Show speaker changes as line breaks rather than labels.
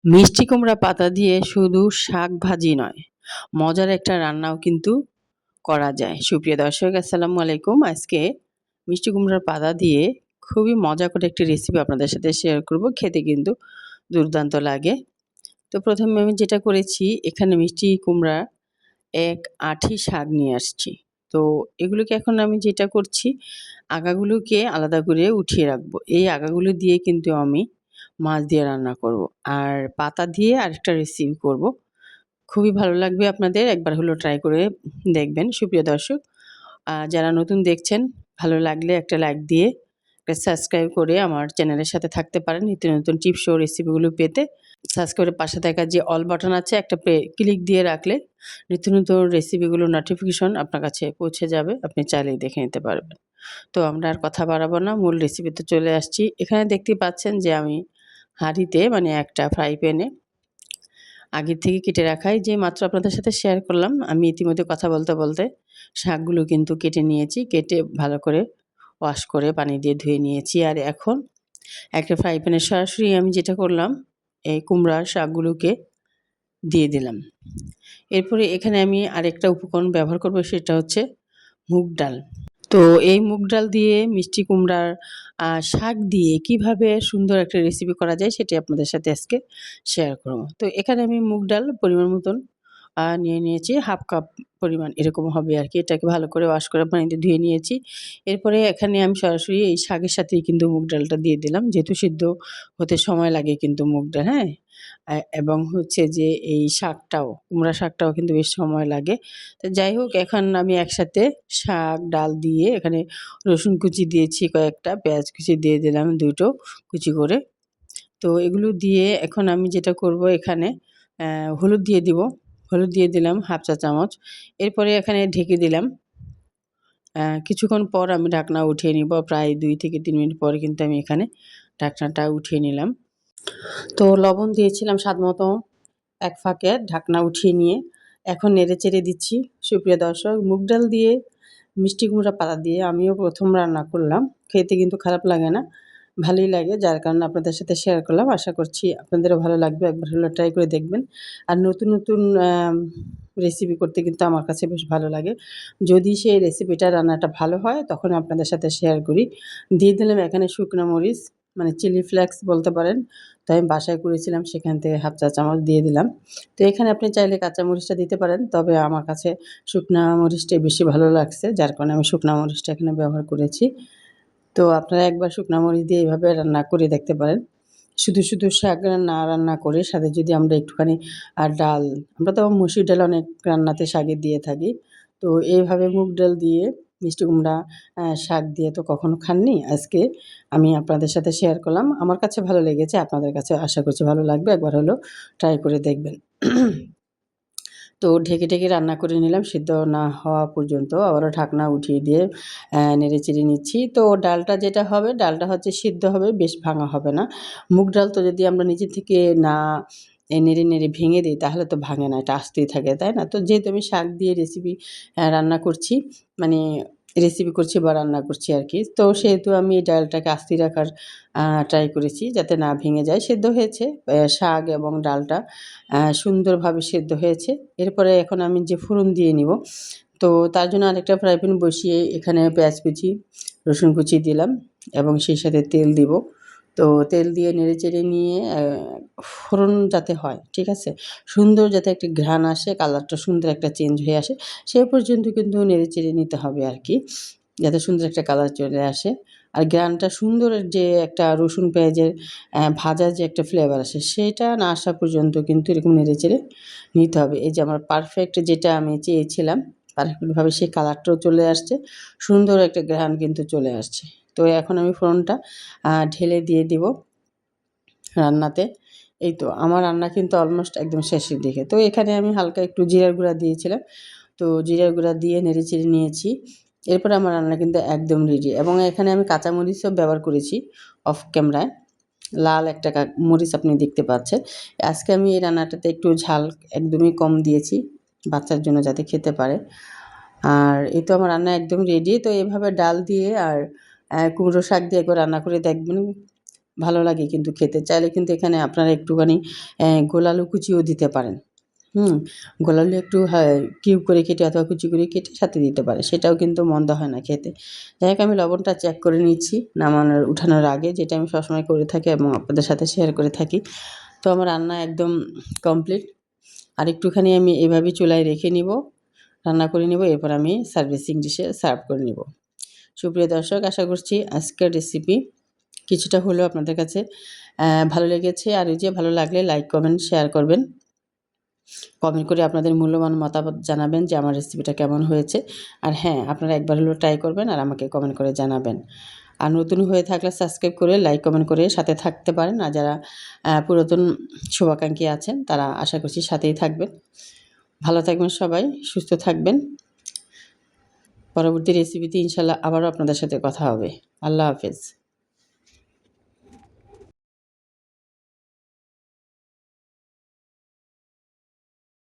মিষ্টি কুমড়া পাতা দিয়ে শুধু শাক ভাজি নয়, মজার একটা রান্নাও কিন্তু করা যায়। সুপ্রিয় দর্শক, আসসালামু আলাইকুম। আজকে মিষ্টি কুমড়ার পাতা দিয়ে খুবই মজা করে একটি রেসিপি আপনাদের সাথে শেয়ার করব। খেতে কিন্তু দুর্দান্ত লাগে। তো প্রথমে আমি যেটা করেছি, এখানে মিষ্টি কুমড়া এক আঁটি শাক নিয়ে আসছি। তো এগুলোকে এখন আমি যেটা করছি, আগাগুলোকে আলাদা করে উঠিয়ে রাখবো। এই আগাগুলো দিয়ে কিন্তু আমি মাছ দিয়ে রান্না করব। আর পাতা দিয়ে আরেকটা রেসিপি করব। খুবই ভালো লাগবে আপনাদের। একবার হলেও ট্রাই করে দেখবেন। সুপ্রিয় দর্শক, যারা নতুন দেখছেন, ভালো লাগলে একটা লাইক দিয়ে একটা সাবস্ক্রাইব করে আমার চ্যানেলের সাথে থাকতে পারেন নিত্য নতুন টিপস ও রেসিপিগুলো পেতে। সাবস্ক্রাইবের পাশে থাকা যে অল বাটন আছে, একটা ক্লিক দিয়ে রাখলে নিত্য নতুন রেসিপিগুলোর নোটিফিকেশন আপনার কাছে পৌঁছে যাবে। আপনি চাইলেই দেখে নিতে পারবেন। তো আমরা আর কথা বাড়াবো না, মূল রেসিপিতে চলে আসছি। এখানে দেখতেই পাচ্ছেন যে আমি হাঁড়িতে মানে একটা ফ্রাই প্যানে আগের থেকে কেটে রাখাই যে মাত্র আপনাদের সাথে শেয়ার করলাম, আমি ইতিমধ্যে কথা বলতে বলতে শাকগুলো কিন্তু কেটে নিয়েছি। কেটে ভালো করে ওয়াশ করে পানি দিয়ে ধুয়ে নিয়েছি। আর এখন একটা ফ্রাই প্যানে সরাসরি আমি যেটা করলাম, এই কুমড়ার শাকগুলোকে দিয়ে দিলাম। এরপরে এখানে আমি আরেকটা উপকরণ ব্যবহার করব, সেটা হচ্ছে মুগ ডাল। তো এই মুগ ডাল দিয়ে মিষ্টি কুমড়ার শাক দিয়ে কিভাবে সুন্দর একটা রেসিপি করা যায় সেটি আপনাদের সাথে আজকে শেয়ার করব। তো এখানে আমি মুগ ডাল পরিমাণ মতন নিয়ে নিয়েছি, হাফ কাপ পরিমাণ এরকম হবে আরকি। এটাকে ভালো করে ওয়াশ করে পানিতে ধুয়ে নিয়েছি। এরপরে এখানে আমি সরাসরি এই শাকের সাথেই কিন্তু মুগ ডালটা দিয়ে দিলাম। যেহেতু সিদ্ধ হতে সময় লাগে কিন্তু মুগ ডাল, হ্যাঁ? এবং হচ্ছে যে এই শাকটাও, কুমড়া শাকটাও কিন্তু বেশ সময় লাগে। তো যাই হোক, এখন আমি একসাথে শাক, ডাল দিয়ে এখানে রসুন কুচি দিয়েছি কয়েকটা, পেঁয়াজ কুচি দিয়ে দিলাম ২ টো কুচি করে। তো এগুলো দিয়ে এখন আমি যেটা করব, এখানে হলুদ দিয়ে দিব। হলুদ দিয়ে দিলাম ১/২ চা চামচ। এরপরে এখানে ঢেকে দিলাম। কিছুক্ষণ পর আমি ঢাকনা উঠিয়ে নিব। প্রায় ২ থেকে ৩ মিনিট পরে কিন্তু আমি এখানে ঢাকনাটা উঠিয়ে নিলাম। তো লবণ দিয়েছিলাম স্বাদমতো। এক ফাঁকে ঢাকনা উঠিয়ে নিয়ে এখন নেড়েচেড়ে দিচ্ছি। সুপ্রিয় দর্শক, মুগ ডাল দিয়ে মিষ্টি কুমড়া পাতা দিয়ে আমিও ১ম রান্না করলাম। খেতে কিন্তু খারাপ লাগে না, ভালোই লাগে। যার কারণে আপনাদের সাথে শেয়ার করলাম। আশা করছি আপনাদেরও ভালো লাগবে। একবার হলেও ট্রাই করে দেখবেন। আর নতুন নতুন রেসিপি করতে কিন্তু আমার কাছে বেশ ভালো লাগে। যদি সেই রেসিপিটা, রান্নাটা ভালো হয় তখন আপনাদের সাথে শেয়ার করি। দিয়ে দিলাম এখানে শুকনা মরিচ, মানে চিলি ফ্লেক্স বলতে পারেন। তো আমি বাসায় করেছিলাম, সেখান থেকে ১/২ চা চামচ দিয়ে দিলাম। তো এখানে আপনি চাইলে কাঁচা মরিচটা দিতে পারেন। তবে আমার কাছে শুকনা মরিচটাই বেশি ভালো লাগছে। যার কারণে আমি শুকনা মরিচটা এখানে ব্যবহার করেছি। তো আপনারা একবার শুকনা মরিচ দিয়ে এভাবে রান্না করে দেখতে পারেন। শুধু শাক না রান্না করে সাথে যদি আমরা একটুখানি ডাল, আমরা তো মসুর ডাল অনেক রান্নাতে শাকে দিয়ে থাকি। তো এইভাবে মুগ ডাল দিয়ে মিষ্টি কুমড়া শাক দিয়ে তো কখনো খাননি। আজকে আমি আপনাদের সাথে শেয়ার করলাম। আমার কাছে ভালো লেগেছে, আপনাদের কাছে আশা করছি ভালো লাগবে। একবার হলেও ট্রাই করে দেখবেন। তো ঢেকে রান্না করে নিলাম সিদ্ধ না হওয়া পর্যন্ত। আবারও ঢাকনা উঠিয়ে দিয়ে নেড়েচেড়ে নিচ্ছি। তো ডালটা যেটা হবে, ডালটা হচ্ছে সিদ্ধ হবে, বেশ ভাঙা হবে না। মুগ ডাল তো যদি আমরা নিজে থেকে না নেড়ে ভেঙে দিই তাহলে তো ভাঙে না, এটা আস্তেই থাকে, তাই না? তো যেহেতু আমি শাক দিয়ে রেসিপি রান্না করছি, মানে রেসিপি করছি বা রান্না করছি আরকি। তো সেহেতু আমি এই ডালটাকে আস্তেই রাখার ট্রাই করেছি যাতে না ভেঙে যায়। সেদ্ধ হয়েছে, শাক এবং ডালটা সুন্দরভাবে সেদ্ধ হয়েছে। এরপরে এখন আমি যে ফোড়ন দিয়ে নিব। তো তার জন্য আরেকটা ফ্রাই প্যান বসিয়ে এখানে পেঁয়াজ কুচি, রসুন কুচি দিলাম এবং সেই সাথে তেল দিব। তো তেল দিয়ে নেড়েচেড়ে নিয়ে ফোড়ন যাতে হয়, ঠিক আছে? সুন্দর যাতে একটা ঘ্রাণ আসে, কালারটা সুন্দর একটা চেঞ্জ হয়ে আসে, সেই পর্যন্ত কিন্তু নেড়েচেড়ে নিতে হবে আরকি। যাতে সুন্দর একটা কালার চলে আসে। আর ঘ্রাণটা সুন্দর, যে একটা রসুন পেঁয়াজের ভাজার যে একটা ফ্লেভার আসে, সেটা না আসা পর্যন্ত কিন্তু এরকম নেড়েচেড়ে নিতে হবে। এই যে আমার পারফেক্ট যেটা আমি চেয়েছিলাম, পারফেক্টভাবে সেই কালারটাও চলে আসছে। সুন্দর একটা ঘ্রাণ কিন্তু চলে আসছে। তো এখন আমি ফোড়নটা ঢেলে দিয়ে দিব রান্নাতে। এই তো আমার রান্না কিন্তু অলমোস্ট একদম শেষের দিকে। তো এখানে আমি হালকা একটু জিরার গুঁড়া দিয়েছিলাম। তো জিরার গুঁড়া দিয়ে নেড়েচেড়ে নিয়েছি। এরপরে আমার রান্না কিন্তু একদম রেডি এবং এখানে আমি কাঁচামরিচও ব্যবহার করেছি অফ ক্যামেরায়। লাল একটা মরিচ আপনি দেখতে পাচ্ছেন। আজকে আমি এই রান্নাটাতে একটু ঝাল একদমই কম দিয়েছি, বাচ্চার জন্য যাতে খেতে পারে। আর এই তো আমার রান্না একদম রেডি। তো এভাবে ডাল দিয়ে আর কুমড়ো শাক দিয়ে একবার রান্না করে দেখবেন। ভালো লাগে কিন্তু খেতে। চাইলে কিন্তু এখানে আপনারা একটুখানি গোলালু কুচিও দিতে পারেন। গোলালু একটু কিউব করে কেটে অথবা কুচি করে কেটে সাথে দিতে পারে, সেটাও কিন্তু মন্দ হয় না খেতে। যাই হোক, আমি লবণটা চেক করে নিচ্ছি উঠানোর আগে, যেটা আমি সবসময় করে থাকি এবং আপনাদের সাথে শেয়ার করে থাকি। তো আমার রান্না একদম কমপ্লিট। আর একটুখানি আমি এভাবেই চুলায় রেখে নিব, রান্না করে নিব, এরপর আমি সার্ভিসিং ডিশে সার্ভ করে নিব। সুপ্রিয় দর্শক, আশা করছি আজকের রেসিপি কিছুটা হলেও আপনাদের কাছে ভালো লেগেছে। আর এই যে ভালো লাগলে লাইক, কমেন্ট, শেয়ার করবেন। কমেন্ট করে আপনাদের মূল্যবান মতামত জানাবেন যে আমার রেসিপিটা কেমন হয়েছে। আর হ্যাঁ, আপনারা একবার হলেও ট্রাই করবেন আর আমাকে কমেন্ট করে জানাবেন। আর নতুন হয়ে থাকলে সাবস্ক্রাইব করে লাইক, কমেন্ট করে সাথে থাকতে পারেন। আর যারা পুরাতন শুভাকাঙ্ক্ষী আছেন তারা আশা করছি সাথেই থাকবেন। ভালো থাকবেন সবাই, সুস্থ থাকবেন। পরবর্তী রেসিপিতে ইনশাআল্লাহ আবারও আপনাদের সাথে কথা হবে। আল্লাহ হাফেজ।